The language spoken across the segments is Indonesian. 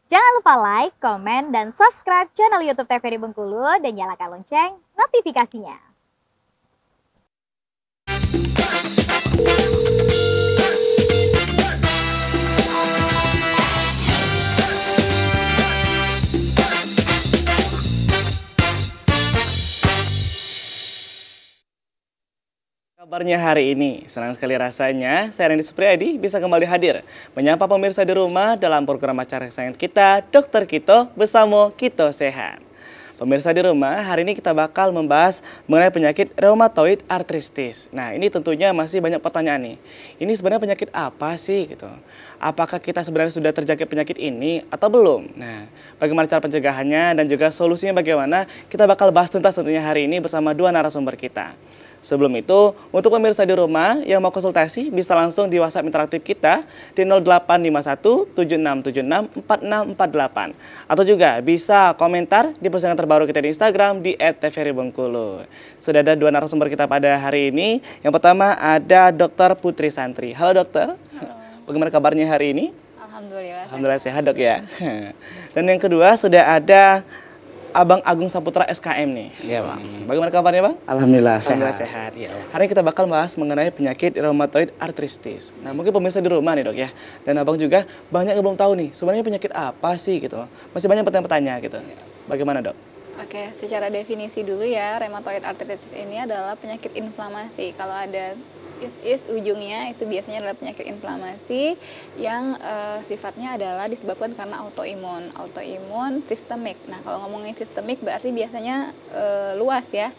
Jangan lupa like, komen, dan subscribe channel YouTube TVRI Bengkulu dan nyalakan lonceng notifikasinya. Kabarnya hari ini, senang sekali rasanya saya Randy Supriyadi bisa kembali hadir menyapa pemirsa di rumah dalam program acara kesayangan kita, Dokter Kito bersama Kito Sehat. Pemirsa di rumah, hari ini kita bakal membahas mengenai penyakit rheumatoid arthritis. Nah, ini tentunya masih banyak pertanyaan nih. Ini sebenarnya penyakit apa sih gitu? Apakah kita sebenarnya sudah terjangkit penyakit ini atau belum? Nah, bagaimana cara pencegahannya dan juga solusinya bagaimana? Kita bakal bahas tuntas tentunya hari ini bersama dua narasumber kita. Sebelum itu, untuk pemirsa di rumah yang mau konsultasi bisa langsung di WhatsApp interaktif kita di 0851 7676 4648 atau juga bisa komentar di postingan terbaru kita di Instagram di @tvribengkulu. Sudah ada dua narasumber kita pada hari ini. Yang pertama ada Dr. Putri Santri. Halo dokter. Halo. Bagaimana kabarnya hari ini? Alhamdulillah. Alhamdulillah sehat dok ya. Dan yang kedua sudah ada Abang Agung Saputra SKM nih. Iya bang. Bagaimana kabarnya bang? Alhamdulillah Alhamdulillah sehat. Ya. Hari ini kita bakal bahas mengenai penyakit rheumatoid arthritis. Nah mungkin pemirsa di rumah nih dok ya. Dan abang juga banyak yang belum tahu nih sebenarnya penyakit apa sih gitu. Masih banyak pertanyaan-pertanyaan gitu. Bagaimana dok? Oke, secara definisi dulu ya, rheumatoid arthritis ini adalah penyakit inflamasi. Kalau ada is ujungnya itu biasanya adalah penyakit inflamasi yang sifatnya adalah disebabkan karena autoimun. Autoimun sistemik. Nah, kalau ngomongin sistemik berarti biasanya luas ya.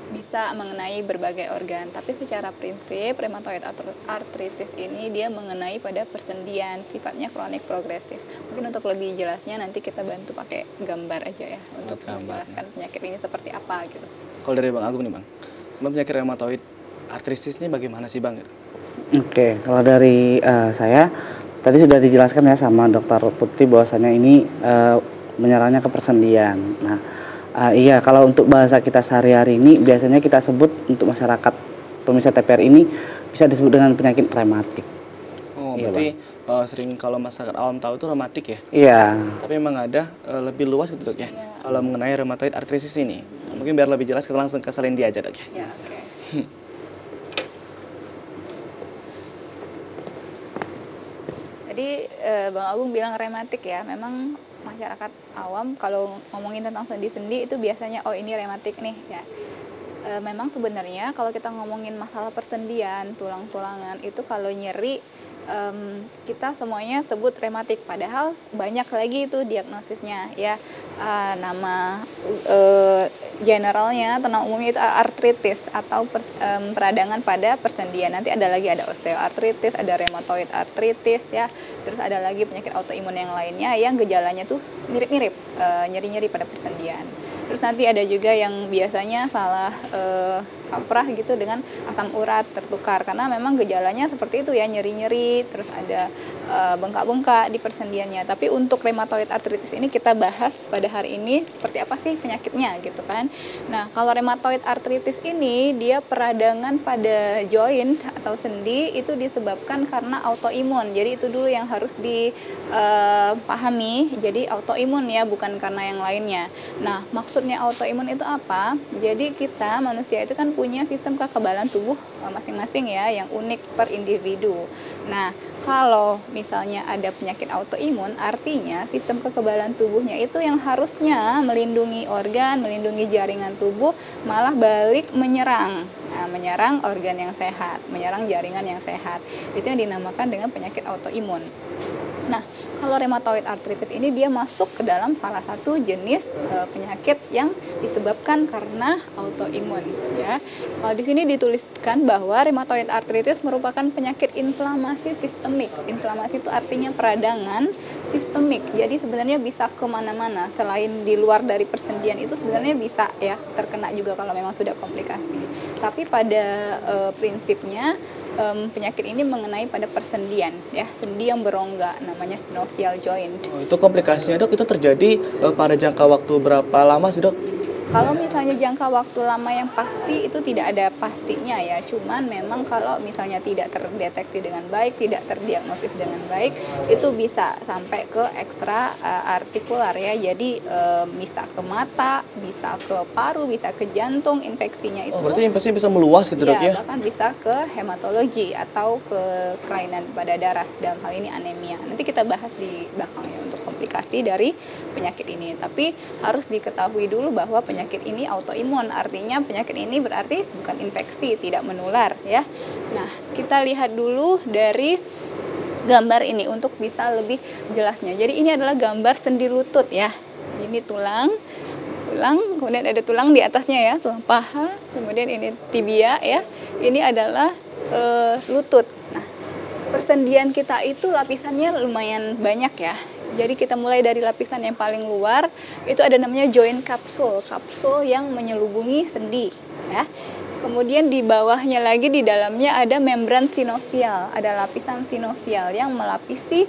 Bisa mengenai berbagai organ, tapi secara prinsip rheumatoid arthritis ini dia mengenai pada persendian, sifatnya kronik progresif. Mungkin untuk lebih jelasnya nanti kita bantu pakai gambar aja ya untuk menjelaskan penyakit ini seperti apa gitu. Kalau dari Bang Agung nih Bang, sebenarnya penyakit rheumatoid arthritis ini bagaimana sih Bang? Oke, kalau dari saya tadi sudah dijelaskan ya sama Dokter Putri bahwasanya ini menyerangnya ke persendian. Nah, iya, kalau untuk bahasa kita sehari-hari ini biasanya kita sebut untuk masyarakat pemirsa TPR ini bisa disebut dengan penyakit rematik. Oh, iya, berarti sering kalau masyarakat awam tahu itu rematik ya? Iya. Tapi memang ada lebih luas gitu dok ya, kalau mengenai rheumatoid arthritis ini. Nah, mungkin biar lebih jelas kita langsung ke Salendi aja dok ya. Ya, oke. Tadi Bang Agung bilang rematik ya, memang masyarakat awam kalau ngomongin tentang sendi-sendi itu biasanya oh ini rematik nih ya. Memang sebenarnya kalau kita ngomongin masalah persendian, tulang-tulangan itu kalau nyeri kita semuanya sebut rematik, padahal banyak lagi itu diagnosisnya ya. Nama generalnya atau nama umumnya itu artritis atau peradangan pada persendian. Nanti ada lagi ada osteoartritis, ada rheumatoid arthritis ya. Terus ada lagi penyakit autoimun yang lainnya yang gejalanya tuh mirip-mirip, nyeri-nyeri pada persendian. Terus nanti ada juga yang biasanya salah kaprah gitu dengan asam urat tertukar, karena memang gejalanya seperti itu ya, nyeri-nyeri, terus ada bengkak-bengkak di persendiannya. Tapi untuk rheumatoid arthritis ini kita bahas pada hari ini seperti apa sih penyakitnya gitu kan. Nah, kalau rheumatoid arthritis ini dia peradangan pada joint atau sendi itu disebabkan karena autoimun. Jadi itu dulu yang harus dipahami. Jadi autoimun ya, bukan karena yang lainnya. Nah, maksudnya autoimun itu apa? Jadi kita manusia itu kan punya sistem kekebalan tubuh masing-masing ya, yang unik per individu. Nah, kalau misalnya ada penyakit autoimun, artinya sistem kekebalan tubuhnya itu yang harusnya melindungi organ, melindungi jaringan tubuh, malah balik menyerang. Nah, menyerang organ yang sehat, menyerang jaringan yang sehat. Itu yang dinamakan dengan penyakit autoimun. Nah, kalau rheumatoid arthritis ini dia masuk ke dalam salah satu jenis penyakit yang disebabkan karena autoimun ya. Kalau di sini dituliskan bahwa rheumatoid arthritis merupakan penyakit inflamasi sistemik. Inflamasi itu artinya peradangan sistemik. Jadi sebenarnya bisa kemana-mana, selain di luar dari persendian itu sebenarnya bisa ya terkena juga kalau memang sudah komplikasi. Tapi pada prinsipnya penyakit ini mengenai pada persendian ya, sendi yang berongga namanya synovial joint. Oh, itu komplikasinya dok, itu terjadi pada jangka waktu berapa lama sih dok? Kalau misalnya jangka waktu lama yang pasti itu tidak ada pastinya ya. Cuman memang kalau misalnya tidak terdeteksi dengan baik, tidak terdiagnosis dengan baik, itu bisa sampai ke ekstra artikular ya. Jadi bisa ke mata, bisa ke paru, bisa ke jantung infeksinya itu. Oh, berarti infeksinya bisa meluas gitu dok ya? Bahkan bisa ke hematologi atau ke kelainan pada darah, dalam hal ini anemia. Nanti kita bahas di belakangnya untuk komplikasi dari penyakit ini. Tapi harus diketahui dulu bahwa penyakit ini autoimun, artinya penyakit ini berarti bukan infeksi, tidak menular ya. Nah, kita lihat dulu dari gambar ini untuk bisa lebih jelasnya. Jadi ini adalah gambar sendi lutut ya. Ini tulang, kemudian ada tulang di atasnya ya, tulang paha, kemudian ini tibia ya. Ini adalah lutut. Nah, persendian kita itu lapisannya lumayan banyak ya. Jadi kita mulai dari lapisan yang paling luar, itu ada namanya joint capsule, kapsul yang menyelubungi sendi ya. Kemudian di bawahnya lagi di dalamnya ada membran sinovial, ada lapisan sinovial yang melapisi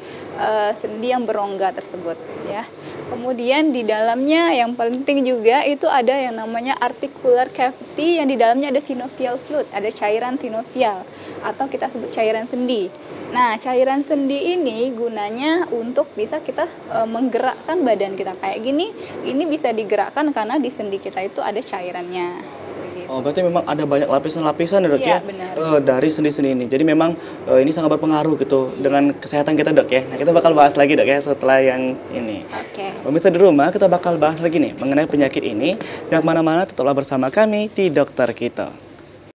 sendi yang berongga tersebut ya. Kemudian di dalamnya yang penting juga itu ada yang namanya articular cavity, yang di dalamnya ada synovial fluid, ada cairan sinovial atau kita sebut cairan sendi. Nah, cairan sendi ini gunanya untuk bisa kita menggerakkan badan kita kayak gini. Ini bisa digerakkan karena di sendi kita itu ada cairannya. Oh, berarti memang ada banyak lapisan-lapisan ya dok ya? Benar. Dari sendi-sendi ini. Jadi memang ini sangat berpengaruh gitu dengan kesehatan kita dok ya. Nah, kita bakal bahas lagi dok ya setelah yang ini. Oke. Pemirsa di rumah, kita bakal bahas lagi nih mengenai penyakit ini. Yang mana-mana tetaplah bersama kami di Dokter Kito.